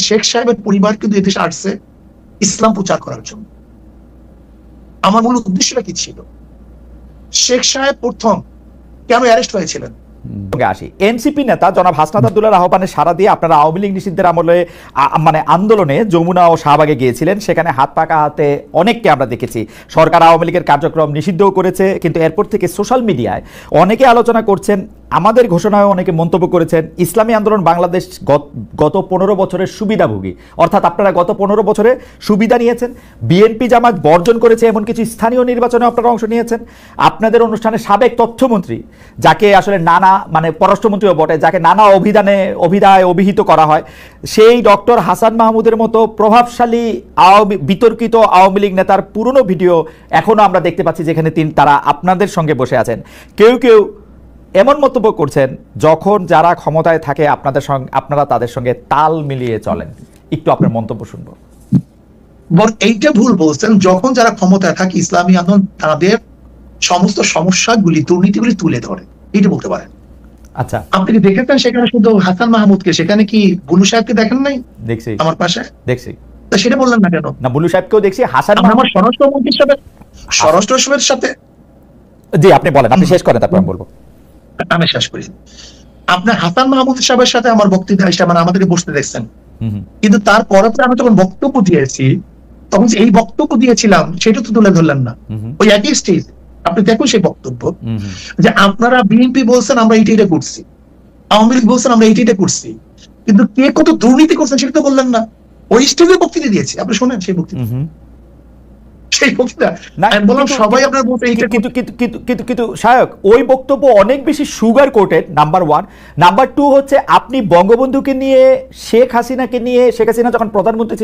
শেখ সাহেবের পরিবার কিন্তু এদেশে আসছে ইসলাম প্রচার করার জন্য। আমার মূল উদ্দেশ্যটা কি ছিল? শেখ সাহেব প্রথম কেন অ্যারেস্ট হয়েছিলেন? আসি এনসিপি নেতা জনাব হাসনাত আব্দুল্লাহর আহ্বানে সাড়া দিয়ে আপনারা আওয়ামী লীগ নিষিদ্ধের আমলে মানে আন্দোলনে যমুনা ও শাহবাগে গিয়েছিলেন। সেখানে হাত পাকা হাতে অনেককে আমরা দেখেছি। সরকার আওয়ামী লীগের কার্যক্রম নিষিদ্ধও করেছে, কিন্তু এরপর থেকে সোশ্যাল মিডিয়ায় অনেকে আলোচনা করছেন, আমাদের ঘোষণায় অনেকে মন্তব্য করেছেন ইসলামী আন্দোলন বাংলাদেশ গত 15 বছরের সুবিধাভোগী, অর্থাৎ আপনারা গত 15 বছরে সুবিধা নিয়েছেন। বিএনপি জামাত বর্জন করেছে এমন কিছু স্থানীয় নির্বাচনে আপনারা অংশ নিয়েছেন। আপনাদের অনুষ্ঠানে সাবেক তথ্যমন্ত্রী, যাকে আসলে নানা মানে পররাষ্ট্রমন্ত্রীও বটে, যাকে নানা অভিধায় অভিহিত করা হয়, সেই ডক্টর হাসান মাহমুদের মতো প্রভাবশালী বিতর্কিত আওয়ামী লীগ নেতার পুরনো ভিডিও এখনও আমরা দেখতে পাচ্ছি, যেখানে তারা আপনাদের সঙ্গে বসে আছেন। কেউ কেউ এমন মন্তব্য করছেন যখন যারা ক্ষমতায় থাকে আপনারা তাদের সঙ্গে তাল মিলিয়ে চলেন। একটু আপনার মন্তব্য শুনবো। এইটা ভুল বলছেন। যখন যারা ক্ষমতায় থাকে ইসলামী আন্দোলন তাদের সমস্ত সমস্যাগুলি, দুর্নীতিগুলি তুলে ধরে, এটা বলতে পারেন। আচ্ছা, আপনি কি দেখেছেন সেখানে শুধু হাসান মাহমুদকে? সেখানে কি বুলু সাহেবকে দেখেন নাই? দেখছি, আমার পাশে দেখছি। তা সেটা বললেন না কেন? না, বুলু সাহেবকেও দেখছি। হাসান আমার স্বরাষ্ট্রমন্ত্রীর সাথে জি, আপনি বলেন, আপনি শেষ করেন, তারপর আমি বলবো। আমি শেষ করি। আপনার হাসান মাহমুদ সাহেবের সাথে আমার বক্তৃতা হিসেবে মানে আমাদেরকে বসতে দেখছেন, কিন্তু তারপরে আমি যখন বক্তব্য দিয়েছি তখন এই বক্তব্য দিয়েছিলাম সেটা তো তুলে ধরলেন না। ওই একই স্টেজ আপনি দেখুন সেই বক্তব্য, যে আপনারা বিএনপি বলছেন আমরা এইটা করছি, আওয়ামী লীগ বলছেন আমরা এইটা করছি, কিন্তু কে কত দুর্নীতি করছেন সেটা তো বললেন না। ওই স্টেজে বক্তৃতা দিয়েছি, আপনি শোনেন সেই বক্তৃতা। কিন্তু শায়ক, ওই বক্তব্য অনেক বেশি সুগার কোটেড, নাম্বার 1। নাম্বার 2 হচ্ছে আপনি বঙ্গবন্ধুকে নিয়ে, শেখ হাসিনাকে নিয়ে, শেখ হাসিনা যখন প্রধানমন্ত্রী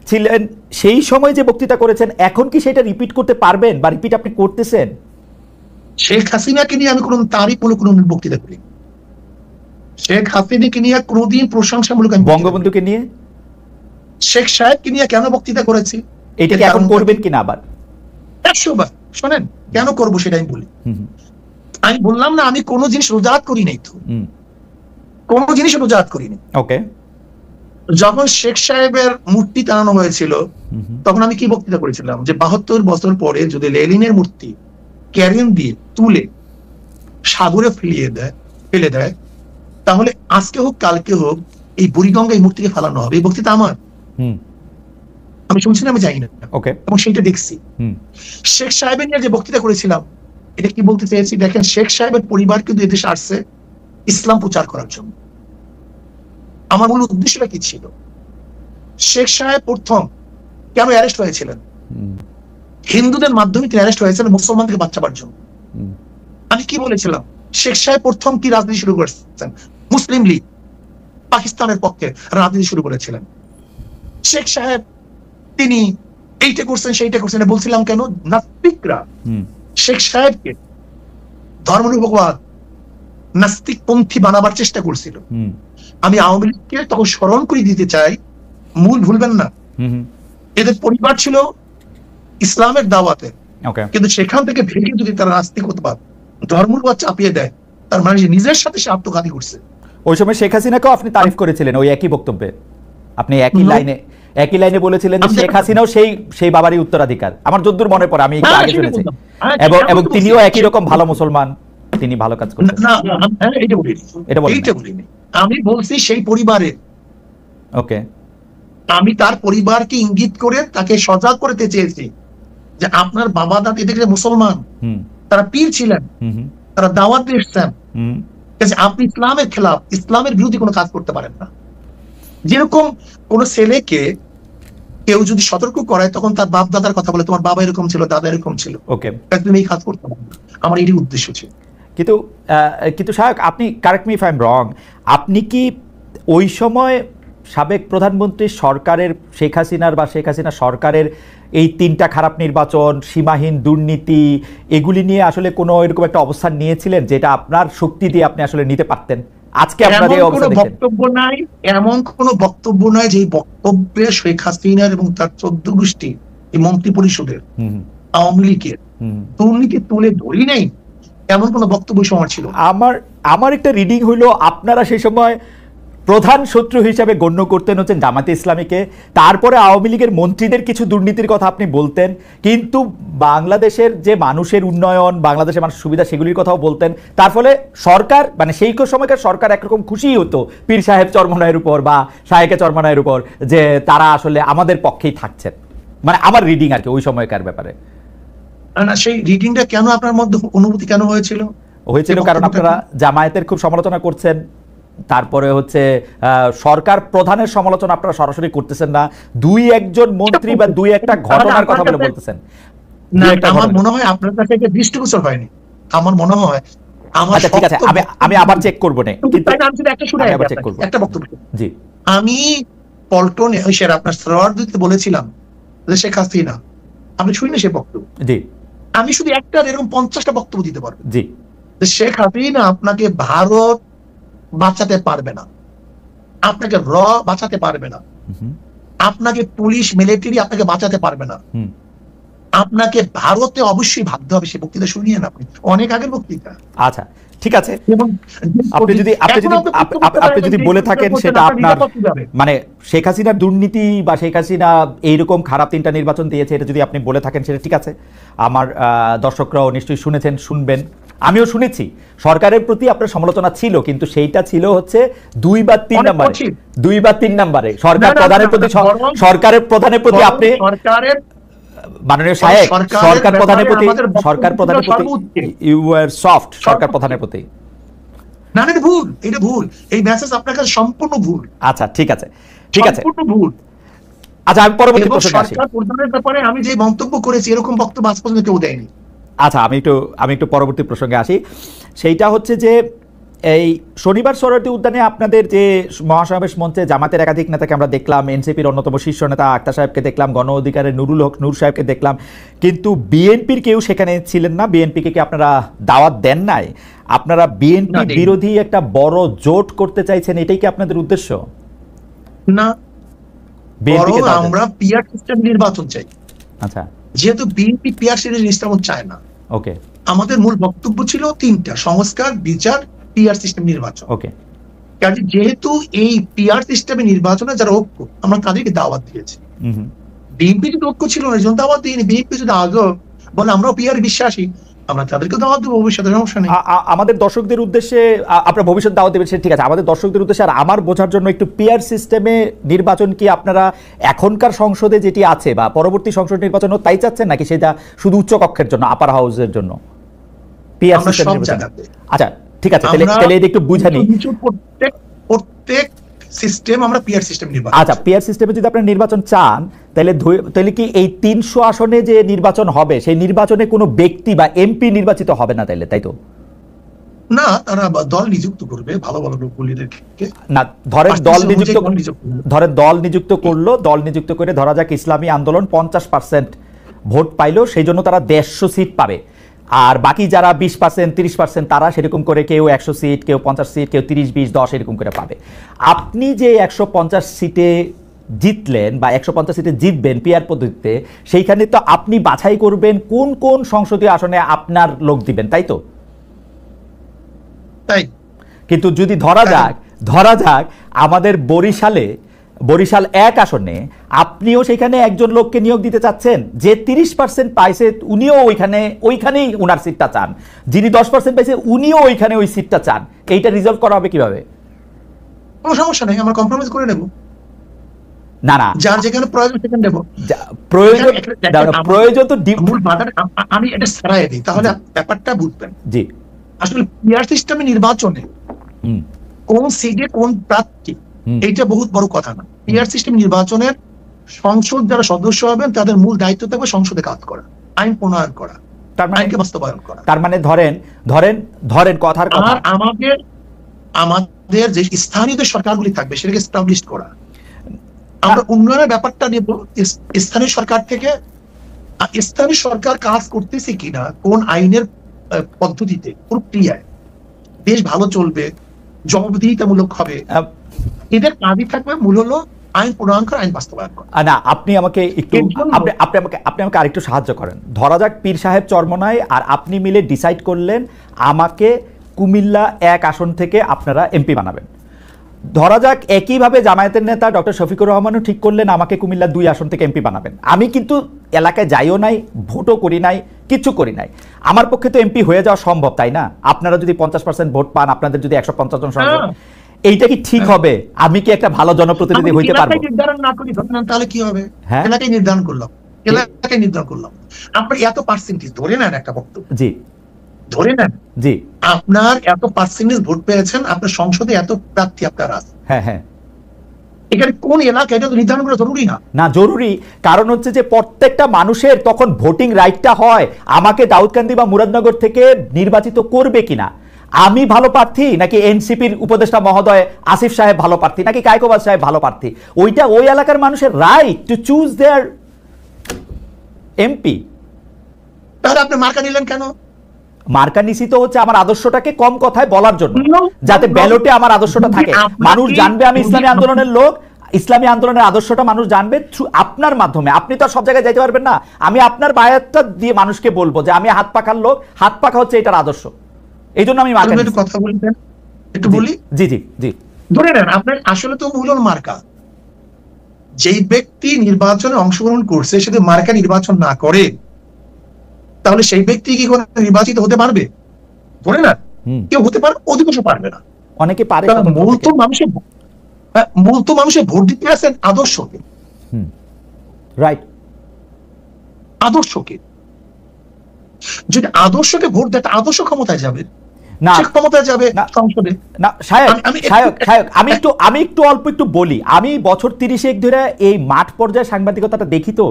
ছিলেন সেই সময় যে বক্তৃতা করেছেন, এখন কি সেটা রিপিট করতে পারবেন বা রিপিট আপনি করতেছেন? শেখ হাসিনাকে নিয়ে আমি কোনো তারিফ কোনো বক্তৃতা করি। শেখ হাসিনাকে নিয়ে কোনোদিন প্রশংসামূলক। বঙ্গবন্ধুকে নিয়ে, শেখ সাহেবকে নিয়ে কেন বক্তৃতা করেছি? এটা কি এখন করবেন কিনা আবার? 100 বার শোনেন, কেন করবো সেটা আমি বলি। আমি বললাম না আমি কোনো জিনিস রোজাত করি নাই, তো কোনো জিনিস রোজাত করিনি। ওকে, যখন শেখ সাহেবের মূর্তি টানানো হয়েছিল তখন আমি কি বক্তৃতা করেছিলাম, যে 72 বছর পরে যদি লেনিনের মূর্তি ক্যারিয়ান দিয়ে তুলে সাগরে ফেলে দেয় তাহলে আজকে হোক কালকে হোক এই বুড়িগঙ্গা এই মূর্তিকে ফেলানো হবে। এই বক্তৃতা আমার, আমি শুনছি না, আমি জানি না, এবং সেইটা দেখছি। শেখ সাহেবের নিয়ে যে বক্তৃতা করেছিলাম, এটা কি বলতে চেয়েছি দেখেন, শেখ সাহেবের পরিবার কিন্তু এদেশে আসছে ইসলাম প্রচার করার জন্য। আমার মূল উদ্দেশ্যটা কি ছিল? শেখ সাহেব প্রথম কেন অ্যারেস্ট হয়েছিলেন? হিন্দুদের মাধ্যমে তিনি অ্যারেস্ট হয়েছেন মুসলমানকে বাঁচাবার জন্য। আমি কি বলেছিলাম? শেখ সাহেব প্রথম কি রাজনীতি শুরু করেছেন? মুসলিম লীগ পাকিস্তানের পক্ষে রাজনীতি শুরু করেছিলেন। শেখ সাহেব তিনি এইটা করছেন সেইটা করছেন বলছিলাম কেন? নাস্তিকরা শেখ সাহেবকে ধর্মনিরপেক্ষবাদ নাস্তিক পন্থী বানাবার চেষ্টা করছিল। আমি আওয়ামী লীগকে তখন স্মরণ করে দিতে চাই, মূল ভুলবেন না, এদের পরিবার ছিল ইসলামের দাওয়াতে, কিন্তু সেখান থেকে ভেঙে যদি তারা নাস্তিকতাবাদ ধর্মনিরপেক্ষবাদ চাপিয়ে দেয়, তার মানে নিজের সাথে সে আত্মঘাতী করছে। ওই সময় শেখ হাসিনাকেও আপনি তারিফ করেছিলেন ওই একই বক্তব্যে। আপনি একই লাইনে বলেছিলেন যে শেখ হাসিনাও সেই বাবারই উত্তরাধিকার। আমার যদ্দূর মনে পড়ে, আমি একটু আগে শুনেছি, এবং তিনিও একই রকম ভালো মুসলমান, তিনি ভালো কাজ করছেন। আমি বলছি সেই পরিবারে, ওকে, আমি তার পরিবারকে ইঙ্গিত করে তাকে সজাগ করতে চেয়েছি যে আপনার বাবা দাদি দেখলে মুসলমান, তারা পীর ছিলেন, তারা দাওয়াত এসেছেন, আপনি ইসলামের খেলাফ, ইসলামের বিরোধী কোনো কাজ করতে পারেন না। যেরকম কোন ছেলেকে কেউ যদি সতর্ক করায় তখন তার বাপ দাদার কথা বলে, তোমার বাবা এরকম ছিল, দাদা এরকম ছিল, তুমি এই কাজ করতে পারো না। আমার এটাই উদ্দেশ্য ছিল। কিন্তু শায়ক, আপনি correct me if I am রং, আপনি কি ওই সময় সাবেক প্রধানমন্ত্রী সরকারের, শেখ হাসিনার বা শেখ হাসিনা সরকারের এই 3টা খারাপ নির্বাচন, সীমাহীন দুর্নীতি, এগুলি নিয়ে আসলে কোনো এরকম একটা অবস্থান নিয়েছিলেন যেটা আপনার শক্তি দিয়ে আপনি আসলে নিতে পারতেন? আজকে আপনাদের বক্তব্য নাই, এমন কোন বক্তব্য নাই যে বক্তব্যে শেখ হাসিনার এবং তার 14 গোষ্ঠী এই মন্ত্রী পরিষদের আওয়ামী লীগের দুর্নীতি তুলে ধরি নাই, এমন কোন বক্তব্য সময় ছিল। আমার একটা রিডিং হইলো আপনারা সেই সময় প্রধান শত্রু হিসাবে গণ্য করতেন হচ্ছেন জামায়াতে ইসলামীকে, তারপরে আওয়ামী লীগের মন্ত্রীদের কিছু দুর্নীতির কথা আপনি বলতেন, কিন্তু বাংলাদেশের যে মানুষের উন্নয়ন, বাংলাদেশের মানুষের সুবিধা, সেগুলির কথাও বলতেন। তার ফলে সরকার, মানে সেই সময়কার সরকার একরকম খুশিই হতো পীর সাহেব চরমনায়ের উপর বা শায়েকে চরমনায়ের উপর, যে তারা আসলে আমাদের পক্ষেই থাকছেন। মানে আমার রিডিং আর কি ওই সময়কার ব্যাপারে। না, সেই রিডিংটা কেন আপনার মধ্যে অনুভূতি কেন হয়েছিল? কারণ আপনারা জামায়াতের খুব সমালোচনা করছেন, তারপরে হচ্ছে সরকার প্রধানের সমালোচনা আপনারা সরাসরি করতেছেন না, দুই একজন মন্ত্রী বা দুই একটা ঘটনার কথা বলে বলতেছেন। আমার মনে হয় আপনার কাছে এটা দৃষ্টিগোচর হয়নি। আমার মনে হয় আচ্ছা ঠিক আছে, আমি আবার চেক করব না, কিন্তু একটা বক্তব্য। জি, আমি পল্টনে ওই স্যার আপনার সরোয়ার দিতে বলেছিলাম যে শেখ হাসিনা, আপনি শুনেন সেই বক্তব্য? জি, আমি শুধু একটা এরকম 50টা বক্তব্য দিতে পারবো। জি, শেখ হাসিনা আপনাকে ভারত বাঁচাতে পারবে না, আপনাকে বাঁচাতে পারবে না, আপনাকে পুলিশ মিলিটারি আপনাকে বাঁচাতে পারবে না, আপনাকে ভারতে অবশ্যই ভাবতে হবে। সে বক্তৃতা শুনিয়ে না আপনি, অনেক আগের বক্তৃতা। আচ্ছা ঠিক আছে, আপনি যদি বলে থাকেন সেটা আপনার, মানে শেখ হাসিনার দুর্নীতি বা শেখ হাসিনা এইরকম খারাপ 3টা নির্বাচন দিয়েছে, এটা যদি আপনি বলে থাকেন সেটা ঠিক আছে। আমার দর্শকরাও নিশ্চয়ই শুনেছেন, শুনবেন, আমিও শুনেছি। সরকারের প্রতি আপনার সমালোচনা ছিল, কিন্তু সেইটা ছিল হচ্ছে 2 বা 3 নাম্বারে সরকারের প্রধানের প্রতি আপনি, মাননীয় সাহেব, সরকার প্রধানের প্রতি ইউ ওয়্যার সফট, সরকার প্রধানের প্রতি। না, এটা ভুল, এটা ভুল, এই মেসেজ আপনার কাছে সম্পূর্ণ ভুল। আচ্ছা ঠিক আছে, ঠিক আছে, সম্পূর্ণ ভুল। আচ্ছা আমি পরবর্তী প্রশ্নে আসি। সরকার প্রধানের ব্যাপারে আমি যে মন্তব্য করেছি এরকম বক্তব্য আজ পর্যন্ত কেউ দেয়নি। আচ্ছা আমি একটু পরবর্তী প্রসঙ্গে আসি। সেইটা হচ্ছে যে এই শনিবার সোহরাওয়ার্দী উদ্যানে আপনাদের যে মহাসমাবেশ মঞ্চে জামাতের একাধিক নেতাকে আমরা দেখলাম, এনসিপির অন্যতম শীর্ষ নেতা আক্তার সাহেবকে দেখলাম, গণ অধিকারের নুরুল হক নূর সাহেবকে দেখলাম, কিন্তু বিএনপির কেউ সেখানে ছিলেন না। বিএনপিকে কি আপনারা দাওয়াত দেন নাই? আপনারা বিএনপি বিরোধী একটা বড় জোট করতে চাইছেন, এটাই কি আপনাদের উদ্দেশ্য? না, আমরা পিআর সিস্টেম নির্বাচন চাই। আচ্ছা, যেহেতু বিএনপি পিআর সিস্টেম চায় না, ওকে, আমাদের মূল বক্তব্য ছিল 3টা: সংস্কার, বিচার, পিআর সিস্টেম নির্বাচন। ওকে, কাজে যেহেতু এই পিআর সিস্টেমে নির্বাচনে যারা ঐক্য, আমরা তাদেরকে দাওয়াত দিয়েছি। বিএনপি যদি ঐক্য ছিল না, জন্য দাওয়াত দিইনি। বিএনপি যদি আগে বলে আমরাও পিআর বিশ্বাসী, আমরা তাদেরকে দাওয়াত দেবো, ভবিষ্যতে সমস্যা নেই। আমাদের দর্শকদের উদ্দেশ্যে আপনারা ভবিষ্যৎ দাওয়াত দেবেন, ঠিক আছে। আমাদের দর্শকদের উদ্দেশ্যে আর আমার বোঝার জন্য একটু, পিআর সিস্টেমে নির্বাচন কি আপনারা এখনকার সংসদে যেটি আছে বা পরবর্তী সংসদ নির্বাচনও তাই চাচ্ছেন, নাকি সেটা শুধু উচ্চ কক্ষের জন্য, আপার হাউসের জন্য পিআর সিস্টেম নির্বাচন? আচ্ছা ঠিক আছে, তাহলে এটা একটু বুঝানি। প্রত্যেক সিস্টেম আমরা পিআর সিস্টেম নির্বাচন। আচ্ছা, পিআর সিস্টেমে যদি আপনারা নির্বাচন চান, তাহলে কি এই 300 আসনে যে নির্বাচন হবে, সেই নির্বাচনে কোনো ব্যক্তি বা এমপি নির্বাচিত হবে না, তাই তো? না, তারা দল নিযুক্ত করবে, ভালো ভালো লোকগুলিদেরকে। না, ধরেন দল নিযুক্ত করলো, দল নিযুক্ত করে ধরা যাক ইসলামী আন্দোলন 50% ভোট পাইলো, সেই জন্য তারা 150 সিট পাবে। আর বাকি যারা 20%, 30%, তারা সেরকম করে কেউ 100 সিট, কেউ 50 সিট, কেউ 30, 20, 10 এরকম করে পাবে। আপনি যে 150 সিটে জিতলেন বা 150 সিটে জিতবেন পিআর পদ্ধতিতে, সেইখানে তো আপনি বাছাই করবেন কোন কোন সংসদীয় আসনে আপনার লোক দিবেন, তাই তো? তাই। কিন্তু যদি ধরা যাক আমাদের বরিশাল 1 আসনে আপনিও সেখানে একজন লোককে নিয়োগ দিতে চাচ্ছেন, যে 30% পাইছে উনিও ওইখানেই উনার সিটটা চান, যিনি 10% পাইছে উনিও ওইখানে ওই সিটটা চান, এইটা রিজলভ করা হবে কিভাবে? কোনো সমস্যা নেই, আমরা কম্প্রোমাইজ করে নেব। না, যার যেখানে প্রয়োজন সেখানে দেব। প্রয়োজন তো আমি এটা ছাড়াই দিই, তাহলে ব্যাপারটা বুঝবেন। জি, আসলে পিআর সিস্টেমে নির্বাচনে কোন সিটে কোন প্রার্থী, এইটা বহুত বড় কথা না। পিআর সিস্টেম নির্বাচনের সংসদ যারা সদস্য হবেন তাদের মূল দায়িত্ব থাকবে সংসদে কাজ করা, আইন প্রণয়ন করা, আইনকে বাস্তবায়ন করা। তার মানে ধরেন কথার কথা, আমাদের যে স্থানীয় যে সরকারগুলি থাকবে সেটাকে এস্টাবলিশ করা। আমরা উন্নয়নের ব্যাপারটা নিয়ে স্থানীয় সরকার থেকে, স্থানীয় সরকার কাজ করতেছে কিনা, কোন আইনের পদ্ধতিতে, প্রক্রিয়ায় দেশ ভালো চলবে, জবাবদিহিতামূলক হবে, এদের কাজই থাকবে মূল হলো আইন প্রণয়ন করা, আইন বাস্তবায়ন করা। না, আপনি আমাকে আরেকটু সাহায্য করেন। ধরা যাক পীর সাহেব চরমনায় আর আপনি মিলে ডিসাইড করলেন আমাকে কুমিল্লা 1 আসন থেকে আপনারা এমপি বানাবেন। ধরা যাক একইভাবে জামায়াতের নেতা ডক্টর শফিকুর রহমানও ঠিক করলেন আমাকে কুমিল্লা 2 আসন থেকে এমপি বানাবেন। আমি কিন্তু এলাকায় যাইও নাই, ভোটও করি নাই, কিচ্ছু করি নাই। আমার পক্ষে তো এমপি হয়ে যাওয়া সম্ভব, তাই না? আপনারা যদি 50% ভোট পান, আপনাদের যদি 150 জন সংসদ, এইটা কি ঠিক হবে? আমি কি একটা ভালো জনপ্রতিনিধি হইতে পারবো? নির্ধারণ না করি তাহলে কি হবে? হ্যাঁ, এলাকায় নির্ধারণ করলাম, এলাকায় নির্ধারণ করলাম। আপনার এত পার্সেন্টেজ ধরে নেন, একটা বক্তব্য জি ধরে নেন, জি, আপনার এত পার্সেন্টেজ ভোট পেয়েছেন, আপনার সংসদে এত প্রার্থী আপনার আছে, হ্যাঁ হ্যাঁ, এখানে কোন এলাকা এটা তো নির্ধারণ করা জরুরি না? না জরুরি, কারণ হচ্ছে যে প্রত্যেকটা মানুষের তখন ভোটিং রাইটটা হয় আমাকে দাউদকান্দি বা মুরাদনগর থেকে নির্বাচিত করবে কিনা, আমি ভালো প্রার্থী নাকি এনসিপির উপদেষ্টা মহোদয় আসিফ সাহেব ভালো প্রার্থী নাকি কায়কোবাদ সাহেব ভালো প্রার্থী, ওইটা ওই এলাকার মানুষের right to choose there MP. তাহলে আপনি মার্কা নিলেন কেন? মার্কা নিছি তো হচ্ছে আমার আদর্শটাকে কম কথায় বলার জন্য, যাতে ব্যালটে আমার আদর্শটা থাকে, মানুষ জানবে আমি ইসলামী আন্দোলনের লোক, ইসলামী আন্দোলনের আদর্শটা মানুষ জানবে থ্রু আপনার মাধ্যমে। আপনি তো সব জায়গায় যাইতে পারবেন না, আমি আপনার বায়াতটা দিয়ে মানুষকে বলবো যে আমি হাত পাখার লোক, হাত পাখা হচ্ছে এটার আদর্শ, এই জন্য আমি মার্কা নিছি। কথা বলবেন একটু বলি? জি জি জি, ধরে নেন আপনার আসলে তো মূল মার্কা, যেই ব্যক্তি নির্বাচনে অংশগ্রহণ করছে সে যদি মার্কা নির্বাচন না করে তাহলে সেই ব্যক্তি কি কোনো নির্বাচিত হতে পারবে? ধরে না কেউ হতে পারে, অধিকাংশ পারবে না। অনেকে পারে, মূল তো মানুষের ভোট দিতে আসেন আদর্শকে, রাইট, আদর্শকে। যদি আদর্শকে ভোট দেয় আদর্শ ক্ষমতায় যাবে না, ক্ষমতায় যাবে সংসদে না। আমি একটু অল্প একটু বলি, আমি বছর 30 ধরে এই মাঠ পর্যায়ে সাংবাদিকতাটা দেখি, তো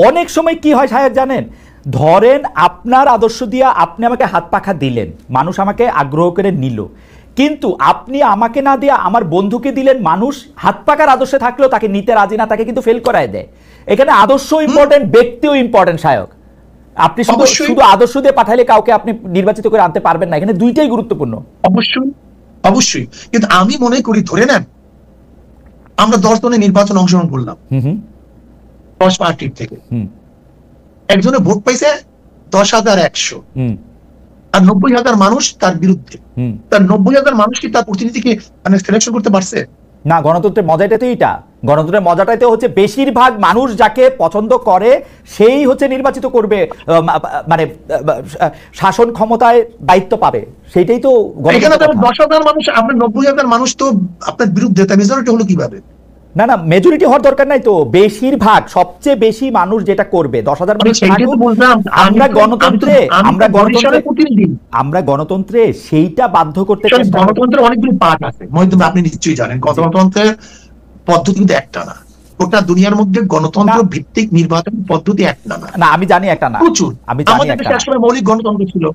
অনেক সময় কি হয় সাহেব জানেন, ধরেন আপনার আদর্শ দিয়ে আপনি আমাকে হাত পাখা দিলেন, মানুষ আমাকে আগ্রহ করে নিল, কিন্তু আপনি আমাকে না দিয়ে আমার বন্ধুকে দিলেন, মানুষ হাত পাকার আদর্শে থাকলেও তাকে নিতে রাজি না, তাকে কিন্তু ফেল করায় দেয়। এখানে আদর্শ ইম্পর্টেন্ট, ব্যক্তিও ইম্পর্টেন্ট সায়ক। আপনি শুধু আদর্শ দিয়ে পাঠাইলে কাউকে আপনি নির্বাচিত করে আনতে পারবেন না, এখানে দুইটাই গুরুত্বপূর্ণ। অবশ্যই অবশ্যই, কিন্তু আমি মনে করি ধরে নেন আমরা 10 জনের নির্বাচন অংশগ্রহণ করলাম 10 পার্টির থেকে, একজনে ভোট পাইছে 10,100, আর 90,000 মানুষ তার বিরুদ্ধে, তার 90,000 মানুষ কি তার প্রতিনিধিকে মানে সিলেকশন করতে পারছে? না, গণতন্ত্রের মজাটাই তো এইটা, গণতন্ত্রের মজাটাই তো হচ্ছে বেশিরভাগ মানুষ যাকে পছন্দ করে সেই হচ্ছে নির্বাচিত করবে, মানে শাসন ক্ষমতায় দায়িত্ব পাবে, সেইটাই তো। এখানে 10,000 মানুষ, আপনার 90,000 মানুষ তো আপনার বিরুদ্ধে, তার মেজরিটি হলো কিভাবে? না না, মেজরিটি হওয়ার দরকার নাই তো, বেশিরভাগ সবচেয়ে বেশি মানুষ যেটা করবে 10,000 মানুষ। আমরা গণতন্ত্রে সেইটা বাধ্য করতে চাই। গণতন্ত্রের অনেকগুলো পার্ট আছে মহিদুল, আপনি নিশ্চয়ই জানেন। গণতন্ত্রের পদ্ধতি কিন্তু একটা না, গোটা দুনিয়ার মধ্যে গণতন্ত্র ভিত্তিক নির্বাচন পদ্ধতি একটা না। না, আমি জানি একটা না, প্রচুর। আমাদের দেশে আসলে মৌলিক গণতন্ত্র ছিল,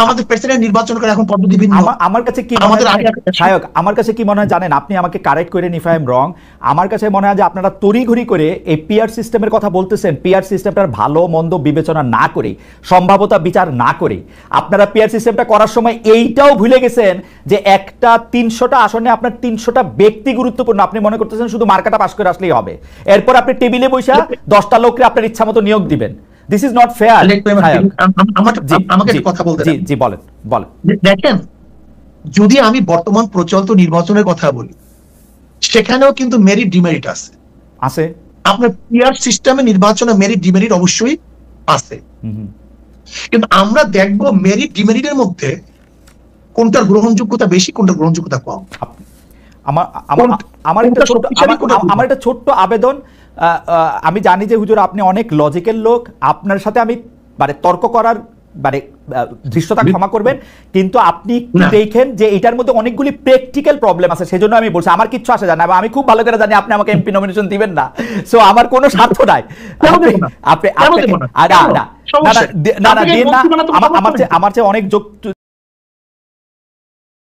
আমাদের প্রেসিডেন্ট নির্বাচন করে এখন পদ্ধতি ভিন্ন। আমার কাছে কি মনে হয় সায়ক, আমার কাছে কি মনে হয় জানেন, আপনি আমাকে কারেক্ট করেন ইফ আই এম রং, আমার কাছে মনে হয় যে আপনারা তড়িঘড়ি করে এই পিআর সিস্টেমের কথা বলতেছেন, পিআর সিস্টেমটার ভালো মন্দ বিবেচনা না করে, সম্ভাব্যতা বিচার না করে আপনারা পিআর সিস্টেমটা করার সময় এইটাও ভুলে গেছেন যে একটা 300টা আসনে আপনার 300টা ব্যক্তি গুরুত্বপূর্ণ। আপনি মনে করতেছেন শুধু মার্কাটা পাস করে আসলেই হবে, এরপর আপনি টেবিলে বসে 10টা লোককে আপনার ইচ্ছা মতো নিয়োগ দিবেন। This is not fair. আমাকে কথা বলতে দেন। জি বলেন। দেখেন, যদি আমি বর্তমান প্রচলিত নির্বাচনের কথা বলি, সেখানেও কিন্তু মেরিট ডিমেরিট আছে। আপনার পিআর সিস্টেমে নির্বাচনে মেরিট ডিমেরিট অবশ্যই আছে, কিন্তু আমরা দেখব মেরিট ডিমেরিটের মধ্যে কোনটার গ্রহণযোগ্যতা বেশি, কোনটার গ্রহণযোগ্যতা কম। আমার একটা ছোট্ট আবেদন, আমি জানি যে হুজুর আপনি অনেক লজিক্যাল লোক, আপনার সাথে আমি মানে তর্ক করার মানে দৃশ্যতা ক্ষমা করবেন, কিন্তু আপনি দেখেন যে এটার মধ্যে অনেকগুলি প্র্যাকটিক্যাল প্রবলেম আছে, সেজন্য আমি বলছি আমার কিচ্ছু আসে জানি না, আমি খুব ভালো করে জানি আপনি আমাকে এমপি নমিনেশন দিবেন না, সো আমার কোনো স্বার্থ নাই। আমার চেয়ে অনেক